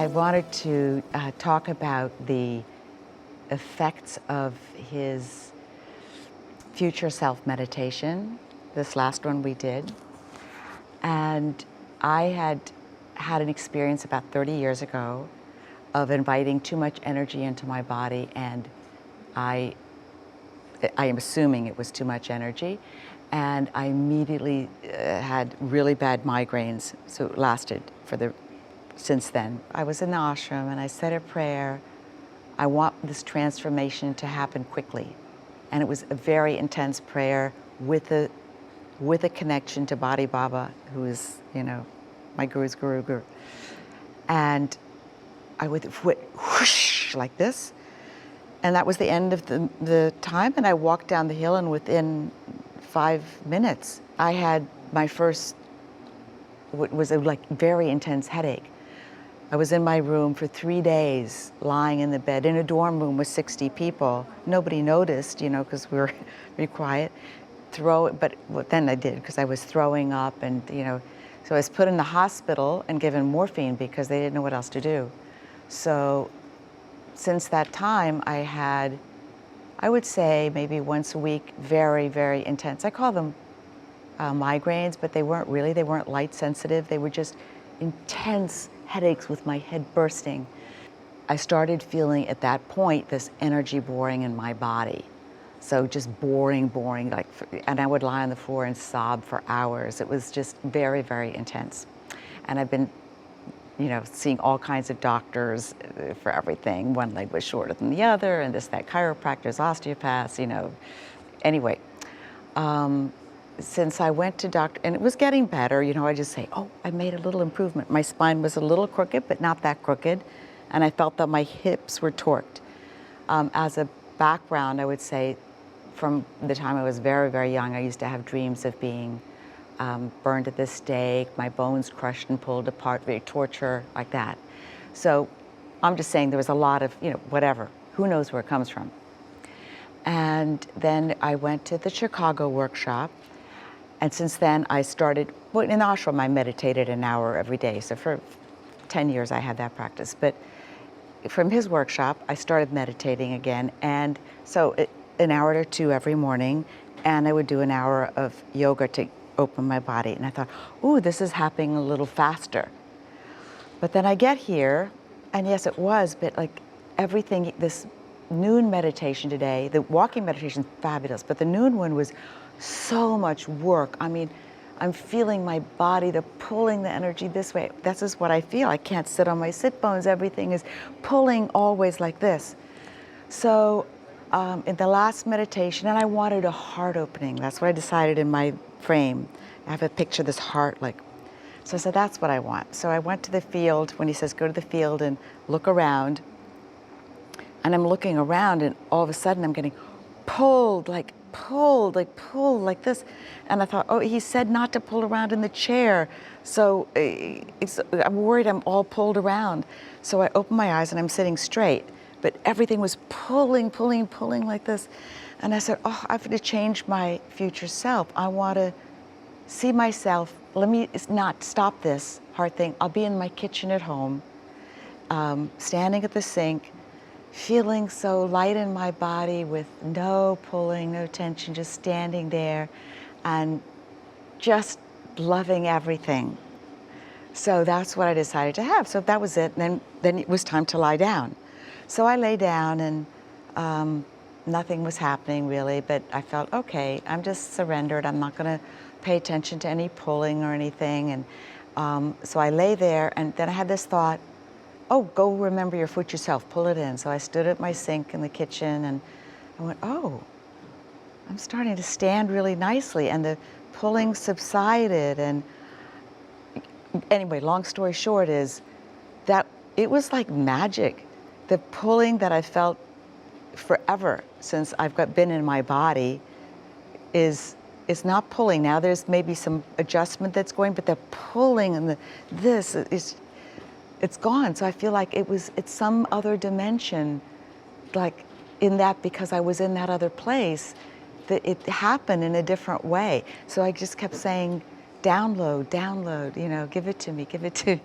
I wanted to talk about the effects of his future self meditation, this last one we did. And I had had an experience about 30 years ago of inviting too much energy into my body, and I am assuming it was too much energy, and I immediately had really bad migraines, so it lasted since then. I was in the ashram and I said a prayer. I want this transformation to happen quickly. And it was a very intense prayer with a connection to Badi Baba, who is, my guru's guru. And I went whoosh like this. And that was the end of the time. And I walked down the hill, and within 5 minutes, I had my first, what was a very intense headache. I was in my room for 3 days, lying in the bed, in a dorm room with 60 people. Nobody noticed, because we were very quiet. But then I did, because I was throwing up, and, so I was put in the hospital and given morphine because they didn't know what else to do. So since that time, I had, I would say maybe once a week, very, very intense. I call them migraines, but they weren't light sensitive. They were just intense headaches with my head bursting. I started feeling at that point this energy boring in my body. So just boring, and I would lie on the floor and sob for hours. It was just very, very intense. And I've been, seeing all kinds of doctors for everything. One leg was shorter than the other, and that, chiropractors, osteopaths, Anyway, since I went to doctor, and it was getting better, I just say, oh, I made a little improvement. My spine was a little crooked, but not that crooked. And I felt that my hips were torqued. As a background, I would say, from the time I was very, very young, I used to have dreams of being burned at the stake, my bones crushed and pulled apart, torture, like that. So I'm just saying there was a lot of, whatever. Who knows where it comes from? And then I went to the Chicago workshop. And since then, I started, in the ashram, I meditated an hour every day. So for 10 years, I had that practice. But from his workshop, I started meditating again. And so an hour or two every morning, and I would do an hour of yoga to open my body. And I thought, ooh, this is happening a little faster. But then I get here, and yes, it was, but everything, this noon meditation today, the walking meditation is fabulous, but the noon one was so much work. I mean, I'm feeling my body, pulling the energy this way. This is what I feel. I can't sit on my sit bones. Everything is pulling always like this. So in the last meditation, and I wanted a heart opening. That's what I decided in my frame. I have a picture of this heart, so I said, that's what I want. So I went to the field when he says, go to the field and look around. And I'm looking around, and all of a sudden I'm getting pulled like this. And I thought, oh, he said not to pull around in the chair. So I'm worried I'm all pulled around. So I open my eyes and I'm sitting straight, but everything was pulling like this. And I said, oh, I have to change my future self. I want to see myself. Let me not stop this heart thing. I'll be in my kitchen at home, standing at the sink, feeling so light in my body with no pulling, no tension, just standing there and just loving everything. So that's what I decided to have. So that was it. And then it was time to lie down. So I lay down, and nothing was happening really, but I felt, okay, I'm just surrendered. I'm not going to pay attention to any pulling or anything. And so I lay there, and then I had this thought, oh, go remember your future self, pull it in. So I stood at my sink in the kitchen, and I went, oh, I'm starting to stand really nicely, and the pulling subsided. And anyway, long story short is that it was like magic. The pulling that I felt forever since I've been in my body is not pulling. Now there's maybe some adjustment that's going, but the pulling and it's gone. So I feel like it's some other dimension, in that, because I was in that other place, that it happened in a different way. So I just kept saying, download, give it to me, give it to me.